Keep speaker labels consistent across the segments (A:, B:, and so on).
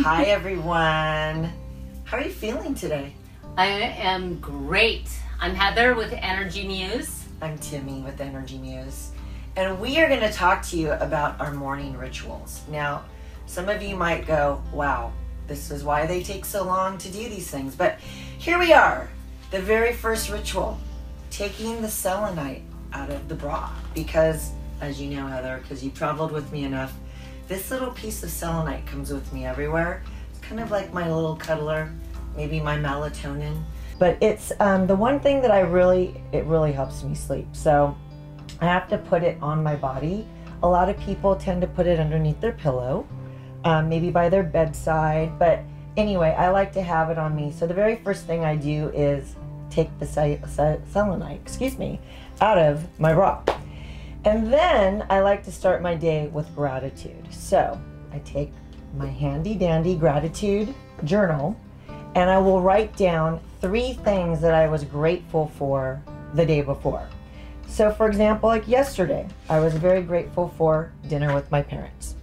A: Hi, everyone. How are you feeling today?
B: I am great. I'm Heather with Energy Muse.
A: I'm Timmi with Energy Muse. And we are going to talk to you about our morning rituals. Now, some of you might go, wow, this is why they take so long to do these things. But here we are, the very first ritual, taking the selenite out of the bra. Because, as you know, Heather, because you've traveled with me enough, this little piece of selenite comes with me everywhere. It's kind of like my little cuddler, maybe my melatonin. But it's the one thing that it really helps me sleep. So I have to put it on my body. A lot of people tend to put it underneath their pillow, maybe by their bedside. But anyway, I like to have it on me. So the very first thing I do is take the selenite, out of my bra. And then I like to start my day with gratitude. So I take my handy dandy gratitude journal and I will write down 3 things that I was grateful for the day before. So for example, like yesterday, I was very grateful for dinner with my parents.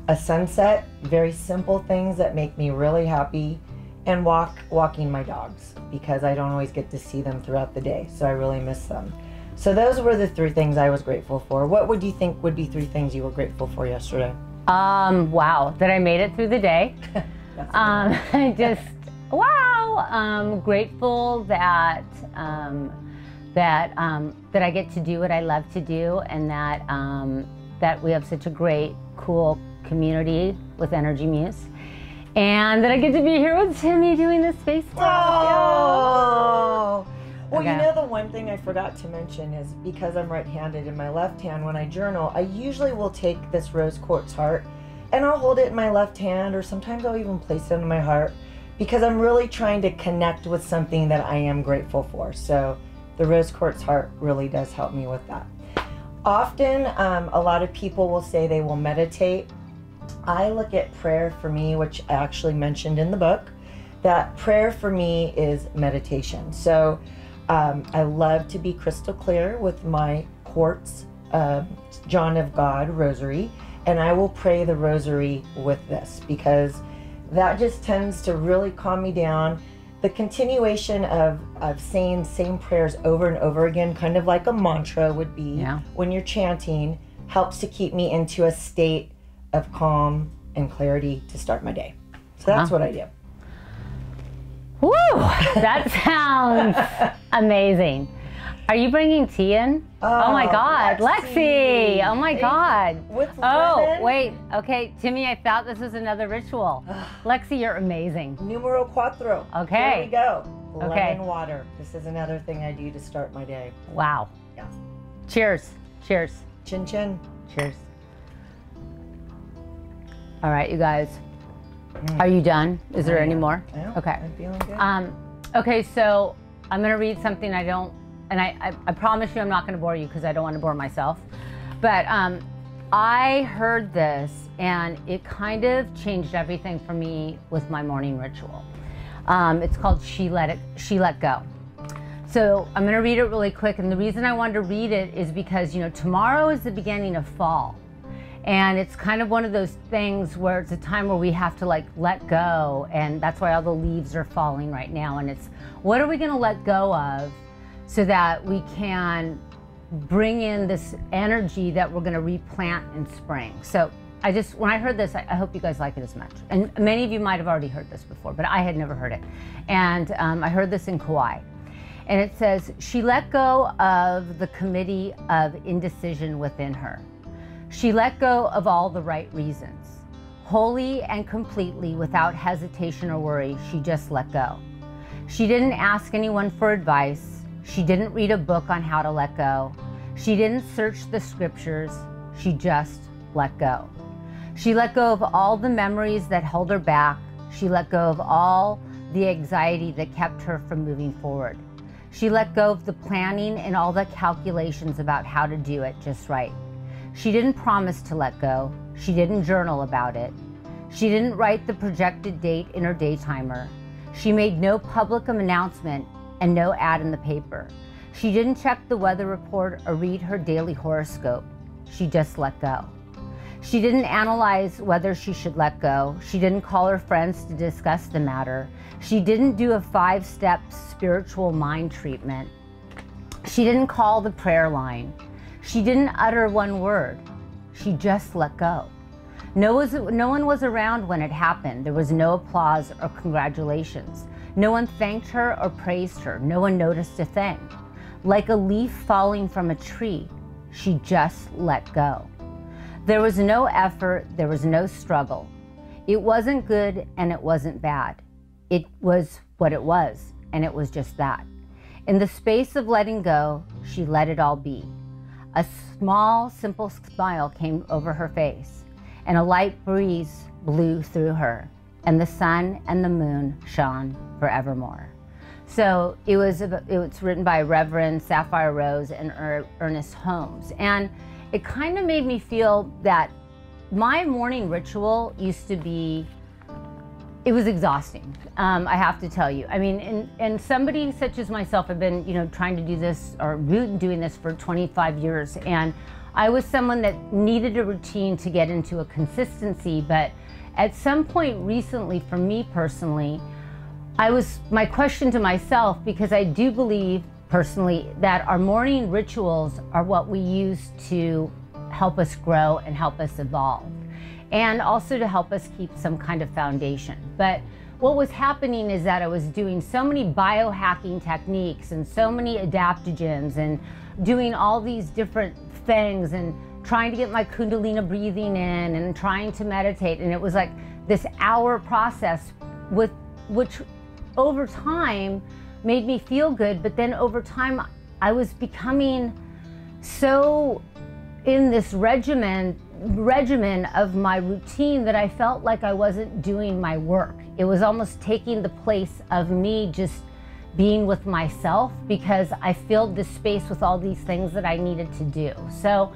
A: A sunset, very simple things that make me really happy, and walking my dogs because I don't always get to see them throughout the day, so I really miss them. So those were the 3 things I was grateful for. What would you think would be 3 things you were grateful for yesterday?
B: Wow, that I made it through the day. Grateful that that I get to do what I love to do, and that we have such a great, cool community with Energy Muse, and that I get to be here with Timmi doing this FaceTime.
A: Oh. Well,
B: Okay.
A: You know, the one thing I forgot to mention is because I'm right-handed in my left hand, when I journal, I usually will take this rose quartz heart and I'll hold it in my left hand, or sometimes I'll even place it in my heart, because I'm really trying to connect with something that I am grateful for. So the rose quartz heart really does help me with that. Often, a lot of people will say they will meditate. I look at prayer for me, which I actually mentioned in the book, that prayer for me is meditation. So I love to be crystal clear with my quartz John of God rosary, and I will pray the rosary with this because that just tends to really calm me down. The continuation of saying same prayers over and over again, kind of like a mantra would be when you're chanting, helps to keep me into a state of calm and clarity to start my day. So that's what I do.
B: Woo! That sounds amazing. Are you bringing tea in? Oh my God, Lexi! Oh my God.
A: With lemon?
B: Wait. Okay, Timmi, I thought this was another ritual. Lexi, you're amazing.
A: Numero cuatro.
B: Okay.
A: Here we go.
B: Okay.
A: Lemon water. This is another thing I do to start my day.
B: Wow.
A: Yeah.
B: Cheers. Cheers.
A: Chin chin.
B: Cheers. All right, you guys. Are you done? Is there any more?
A: Yeah,
B: okay.
A: I'm feeling good.
B: Okay, so I'm gonna read something I promise you I'm not gonna bore you because I don't want to bore myself. But I heard this and it kind of changed everything for me with my morning ritual. It's called She Let Go. So I'm gonna read it really quick, and the reason I wanted to read it is because, you know, tomorrow is the beginning of fall. And it's kind of one of those things where it's a time where we have to like let go, and that's why all the leaves are falling right now. And it's, what are we gonna let go of so that we can bring in this energy that we're gonna replant in spring? So when I heard this, I hope you guys like it as much. And many of you might have already heard this before, but I had never heard it. And I heard this in Kauai. And it says, she let go of the committee of indecision within her. She let go of all the right reasons. Wholly and completely, without hesitation or worry, she just let go. She didn't ask anyone for advice. She didn't read a book on how to let go. She didn't search the scriptures. She just let go. She let go of all the memories that held her back. She let go of all the anxiety that kept her from moving forward. She let go of the planning and all the calculations about how to do it just right. She didn't promise to let go. She didn't journal about it. She didn't write the projected date in her day timer. She made no public announcement and no ad in the paper. She didn't check the weather report or read her daily horoscope. She just let go. She didn't analyze whether she should let go. She didn't call her friends to discuss the matter. She didn't do a 5-step spiritual mind treatment. She didn't call the prayer line. She didn't utter one word. She just let go. No one was around when it happened. There was no applause or congratulations. No one thanked her or praised her. No one noticed a thing. Like a leaf falling from a tree, she just let go. There was no effort, there was no struggle. It wasn't good and it wasn't bad. It was what it was, and it was just that. In the space of letting go, she let it all be. A small, simple smile came over her face, and a light breeze blew through her, and the sun and the moon shone forevermore. So it's written by Reverend Sapphire Rose and Ernest Holmes. And it kind of made me feel that my morning ritual used to be, it was exhausting, I have to tell you. I mean, and somebody such as myself, I've been, trying to do this or doing this for 25 years. And I was someone that needed a routine to get into a consistency. But at some point recently, for me personally, my question to myself, because I do believe personally that our morning rituals are what we use to help us grow and help us evolve, and also to help us keep some kind of foundation. But what was happening is that I was doing so many biohacking techniques and so many adaptogens and doing all these different things and trying to get my Kundalini breathing in and trying to meditate. And it was like this hour process which over time made me feel good, but then over time I was becoming so in this regimen of my routine that I felt like I wasn't doing my work. It was almost taking the place of me just being with myself, because I filled this space with all these things that I needed to do. So,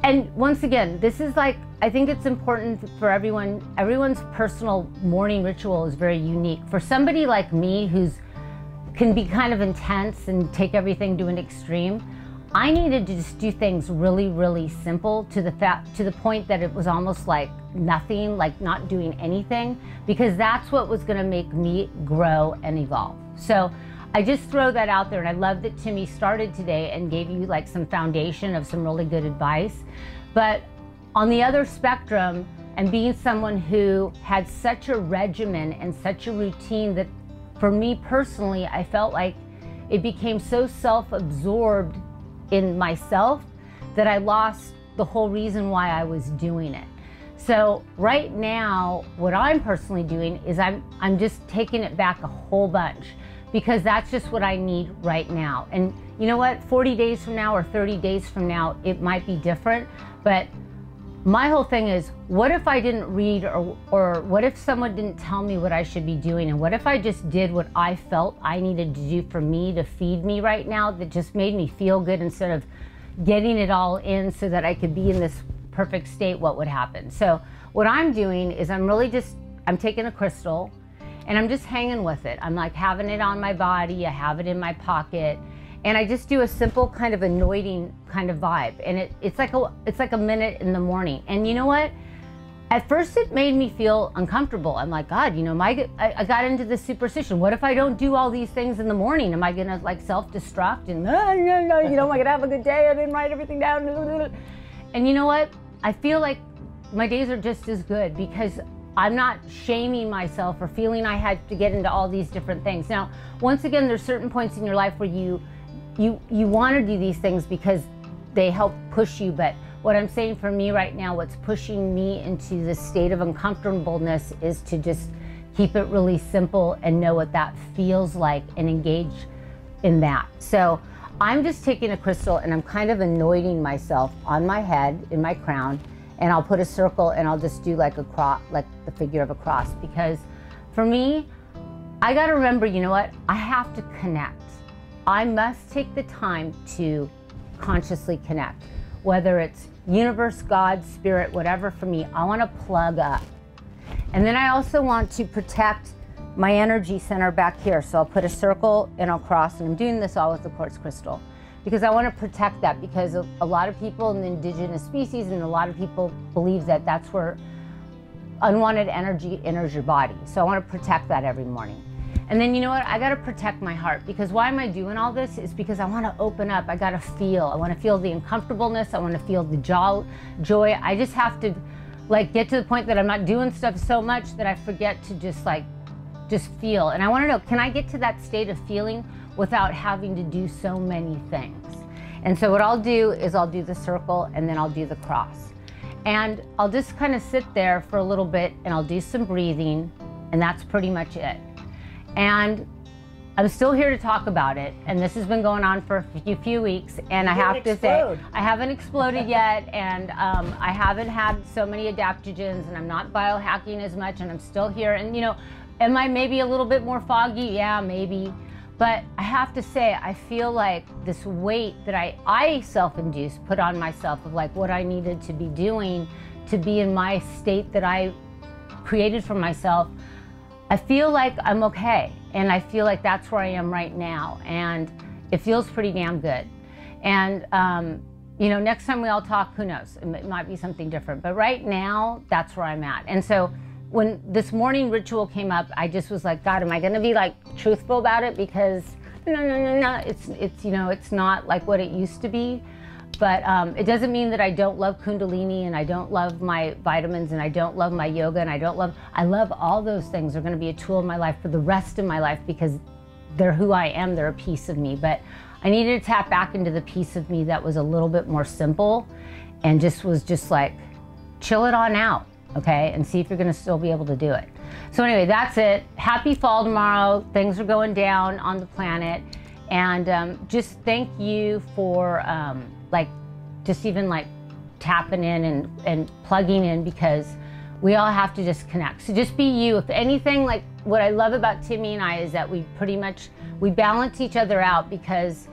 B: and once again, this is like, I think it's important for everyone's personal morning ritual is very unique. For somebody like me can be kind of intense and take everything to an extreme, I needed to just do things really, really simple to the point that it was almost like nothing, like not doing anything, because that's what was gonna make me grow and evolve. So I just throw that out there, and I love that Timmi started today and gave you like some foundation of some really good advice. But on the other spectrum, and being someone who had such a regimen and such a routine that for me personally, I felt like it became so self-absorbed in myself that I lost the whole reason why I was doing it. So right now, what I'm personally doing is I'm just taking it back a whole bunch, because that's just what I need right now. And you know what, 40 days from now or 30 days from now, it might be different, but my whole thing is, what if I didn't read, or what if someone didn't tell me what I should be doing? And what if I just did what I felt I needed to do for me to feed me right now, that just made me feel good, instead of getting it all in so that I could be in this perfect state? What would happen? So what I'm doing is I'm taking a crystal and I'm just hanging with it. I'm like having it on my body, I have it in my pocket, and I just do a simple kind of anointing kind of vibe. And it's like a minute in the morning. And you know what? At first it made me feel uncomfortable. I'm like, God, I got into this superstition. What if I don't do all these things in the morning? Am I gonna like self-destruct and am I gonna have a good day? I didn't write everything down. And you know what? I feel like my days are just as good, because I'm not shaming myself or feeling I had to get into all these different things. Now, once again, there's certain points in your life where you want to do these things because they help push you. But what I'm saying for me right now, what's pushing me into this state of uncomfortableness is to just keep it really simple and know what that feels like and engage in that. So I'm just taking a crystal and I'm kind of anointing myself on my head, in my crown, and I'll put a circle and I'll just do like a cross, like the figure of a cross. Because for me, I got to remember, you know what? I have to connect. I must take the time to consciously connect, whether it's universe, God, spirit, whatever. For me, I want to plug up. And then I also want to protect my energy center back here. So I'll put a circle and I'll cross, and I'm doing this all with the quartz crystal. because I want to protect that, because a lot of people in the indigenous species and a lot of people believe that that's where unwanted energy enters your body. So I want to protect that every morning. And then you know what? I got to protect my heart, because why am I doing all this? Is because I want to open up. I got to feel. I want to feel the uncomfortableness. I want to feel the joy. I just have to like get to the point that I'm not doing stuff so much that I forget to just feel. And I want to know, can I get to that state of feeling without having to do so many things? And so what I'll do is I'll do the circle and then I'll do the cross. And I'll just kind of sit there for a little bit and I'll do some breathing, and that's pretty much it. And I'm still here to talk about it, and this has been going on for a few weeks, and I have to say, I haven't exploded yet, and I haven't had so many adaptogens, and I'm not biohacking as much, and I'm still here. And you know, am I maybe a little bit more foggy? Yeah, maybe. But I have to say, I feel like this weight that I self-induced, put on myself, of like what I needed to be doing to be in my state that I created for myself, I feel like I'm okay. And I feel like that's where I am right now. And it feels pretty damn good. And, you know, next time we all talk, who knows? It might be something different. But right now, that's where I'm at. And so when this morning ritual came up, I just was like, God, am I going to be like truthful about it? Because no. It's you know, it's not like what it used to be. But it doesn't mean that I don't love Kundalini, and I don't love my vitamins, and I don't love my yoga, and I love all those things. They're going to be a tool in my life for the rest of my life, because they're who I am. They're a piece of me. But I needed to tap back into the piece of me that was a little bit more simple, and was just like, chill it on out, okay? And see if you're going to still be able to do it. So anyway, that's it. Happy fall tomorrow. Things are going down on the planet. And just thank you for like just even like tapping in and plugging in, because we all have to just connect. So just be you. If anything, like what I love about Timmi and I is that we balance each other out, because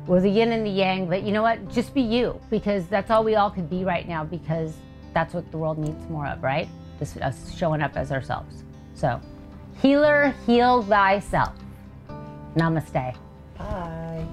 B: we're the yin and the yang. But you know what? Just be you, because that's all we all could be right now, because that's what the world needs more of, right? Just us showing up as ourselves. So, healer, heal thyself. Namaste.
A: Bye.